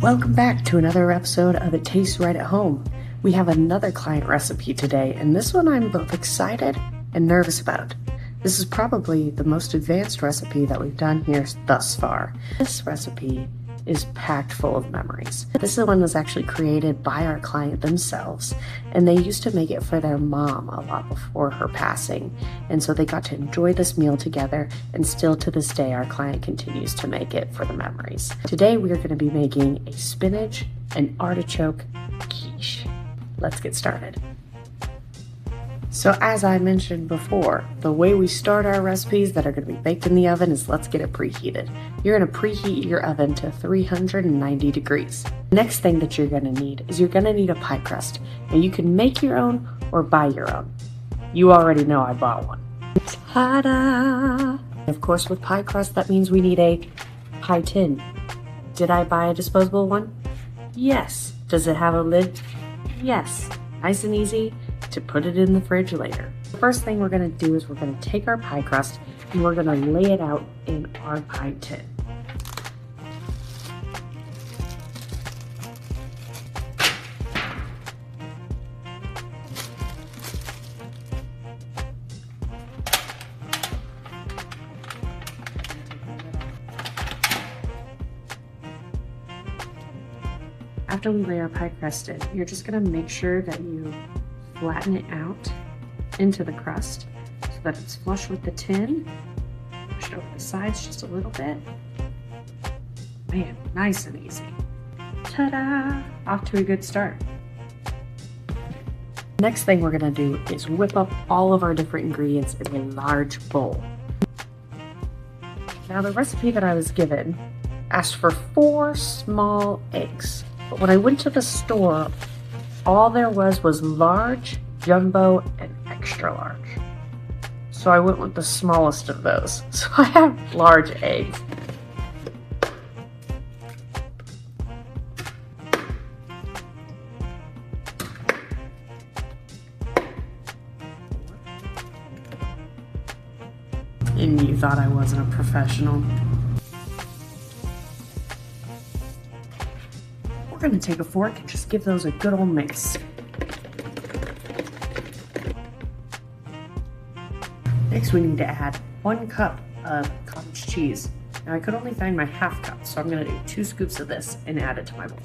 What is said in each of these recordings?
Welcome back to another episode of It Tastes Right at Home. We have another client recipe today, and this one I'm both excited and nervous about. This is probably the most advanced recipe that we've done here thus far. This recipe is packed full of memories. This one was actually created by our client themselves, and they used to make it for their mom a lot before her passing, and so they got to enjoy this meal together, and still to this day our client continues to make it for the memories. Today we are going to be making a spinach and artichoke quiche. Let's get started. So as I mentioned before, the way we start our recipes that are going to be baked in the oven is let's get it preheated. You're going to preheat your oven to 390 degrees. Next thing that you're going to need is you're going to need a pie crust. Now you can make your own or buy your own. You already know I bought one. Ta-da! Of course with pie crust that means we need a pie tin. Did I buy a disposable one? Yes. Does it have a lid? Yes. Nice and easy to put it in the fridge later. The first thing we're going to do is we're going to take our pie crust and we're going to lay it out in our pie tin. After we lay our pie crust in, you're just going to make sure that you flatten it out into the crust so that it's flush with the tin. Push it over the sides just a little bit. Man, nice and easy. Ta-da! Off to a good start. Next thing we're gonna do is whip up all of our different ingredients in a large bowl. Now the recipe that I was given asked for 4 small eggs, but when I went to the store, all there was large, jumbo, and extra large. So I went with the smallest of those. So I have large eggs. And you thought I wasn't a professional. We're gonna take a fork and just give those a good old mix. Next, we need to add 1 cup of cottage cheese. Now, I could only find my half cup, so I'm going to do 2 scoops of this and add it to my bowl.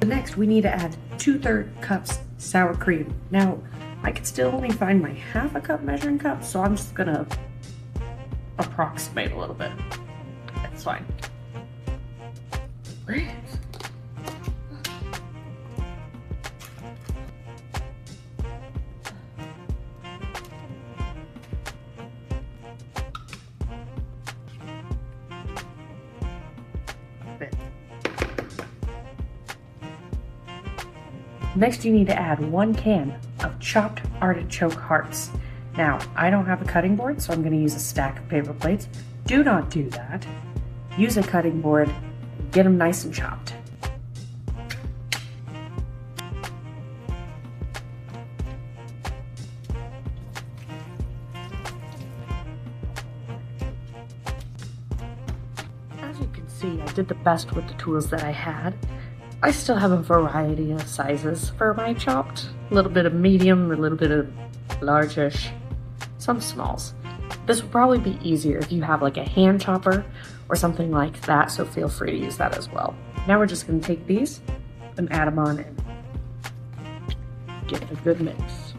Next, we need to add 2/3 cups sour cream. Now, I could still only find my half a cup measuring cup, so I'm just gonna approximate a little bit. That's fine. Next, you need to add 1 can of chopped artichoke hearts. Now, I don't have a cutting board, so I'm going to use a stack of paper plates. Do not do that. Use a cutting board and get them nice and chopped. As you can see, I did the best with the tools that I had. I still have a variety of sizes for my chopped. A little bit of medium, a little bit of largish, some smalls. This will probably be easier if you have like a hand chopper or something like that, so feel free to use that as well. Now we're just going to take these and add them on and get a good mix.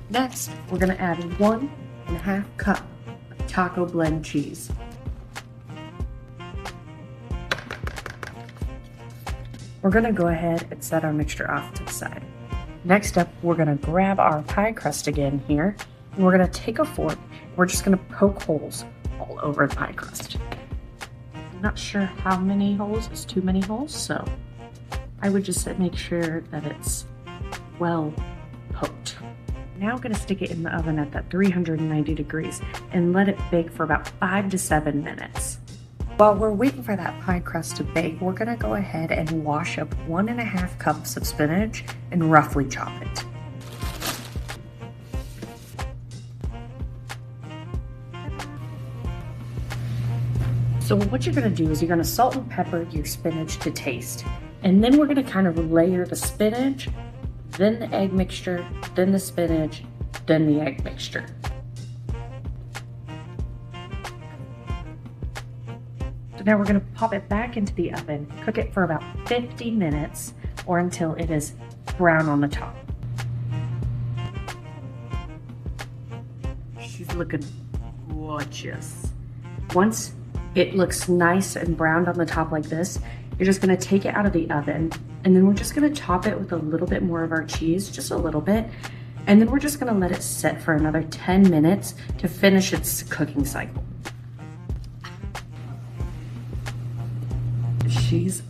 Next, we're going to add 1.5 cup of taco blend cheese. We're going to go ahead and set our mixture off to the side. Next up, we're going to grab our pie crust again here, and we're going to take a fork, and we're just going to poke holes all over the pie crust. I'm not sure how many holes is too many holes, so I would just make sure that it's well poked. Now I'm going to stick it in the oven at that 390 degrees and let it bake for about 5 to 7 minutes. While we're waiting for that pie crust to bake, we're going to go ahead and wash up 1.5 cups of spinach and roughly chop it. So what you're going to do is you're going to salt and pepper your spinach to taste. And then we're going to kind of layer the spinach, then the egg mixture, then the spinach, then the egg mixture. So now we're going to pop it back into the oven, cook it for about 50 minutes or until it is brown on the top. She's looking gorgeous. Once it looks nice and browned on the top like this, you're just going to take it out of the oven, and then we're just going to top it with a little bit more of our cheese, just a little bit, and then we're just going to let it sit for another 10 minutes to finish its cooking cycle. She's